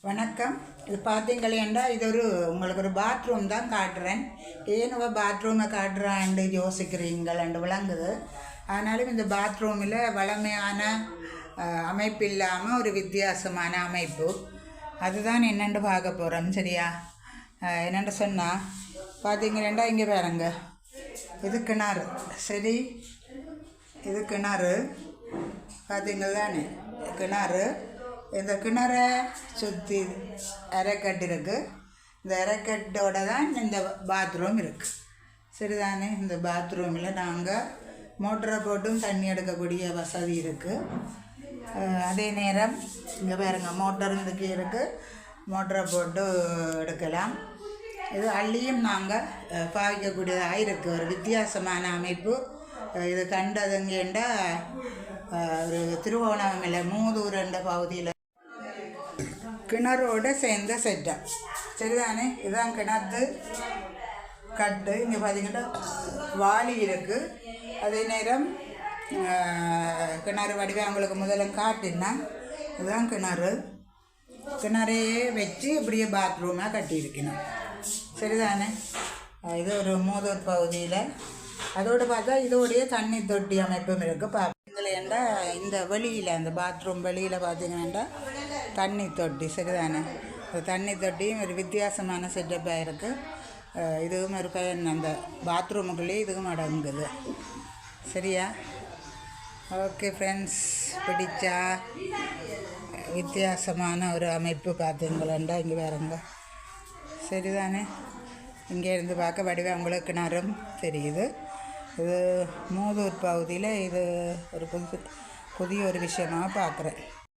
வணக்கம். இது பார்த்தீங்களேண்டா, இது உங்களுக்கு ஒரு பாத்ரூம் தான் காட்டுறேன். ஏன் பாத்ரூமை காட்டுறான்னு யோசிக்கிறீங்களேண்டு விளங்குது. ஆனாலும் இந்த பாத்ரூமில் வளமையான அமைப்பு இல்லாமல் ஒரு வித்தியாசமான அமைப்பு, அதுதான் என்னென்று பார்க்க போகிறோம். சரியா? என்னென்று சொன்னால் பார்த்தீங்களேண்டா, இங்கே பாருங்க, இது கிணறு. சரி, இது கிணறு பார்த்தீங்கள்தானே, கிணறு. இந்த கிணறை சுற்றி அரைக்கட்டு இருக்குது. இந்த அரைக்கட்டோட தான் இந்த பாத்ரூம் இருக்குது. சரிதானே? இந்த பாத்ரூமில் நாங்கள் மோட்டரை போட்டும் தண்ணி எடுக்கக்கூடிய வசதி இருக்குது. அதே நேரம் இங்கே பாருங்க, மோட்டர் இதுக்கு இருக்குது, மோட்டரை போட்டு எடுக்கலாம். இது அள்ளியும் நாங்கள் பாவிக்கக்கூடியதாக இருக்குது. ஒரு வித்தியாசமான அமைப்பு. இது கண்டதுங்கேண்டா ஒரு திருவோணமலை மூதூர் என்ற பகுதியில் கிணறோடு சேர்ந்த செட்டம். சரிதானே? இதுதான் கிணத்து கட்டு. இங்கே பார்த்தீங்கன்னா வாளி இருக்குது. அதே நேரம் கிணறு வடிவ அவங்களுக்கு முதல்ல காட்டினா இதுதான் கிணறு. கிணறையே வச்சு இப்படியே பாத்ரூமாக கட்டியிருக்கணும். சரிதானே? இது ஒரு மூதூர் பகுதியில். அதோடு பார்த்தா இதோடைய தண்ணி தொட்டி அமைப்பும் இருக்குது. பார்த்தீங்களேண்டா, இந்த வெளியில் அந்த பாத்ரூம் வெளியில் பார்த்தீங்கன்னா தண்ணி தொட்டி. சரிதானே? தண்ணி தொட்டியும் ஒரு வித்தியாசமான செட்டப்பாக இருக்குது. இதுவும் ஒரு அந்த பாத்ரூமுக்குள்ளேயே இதுவும் அடங்குது. சரியா? ஓகே ஃப்ரெண்ட்ஸ், பிடிச்சா வித்தியாசமான ஒரு அமைப்பு பார்த்தீங்களேண்டா, இங்கே வேறுங்க. சரிதானே? இங்கேருந்து பார்க்க வடிவம் உங்களுக்கு கிணறும் தெரியுது. இது மூதூர் பகுதியில் இது ஒரு புதிய ஒரு விஷயமாக பார்க்குறேன்.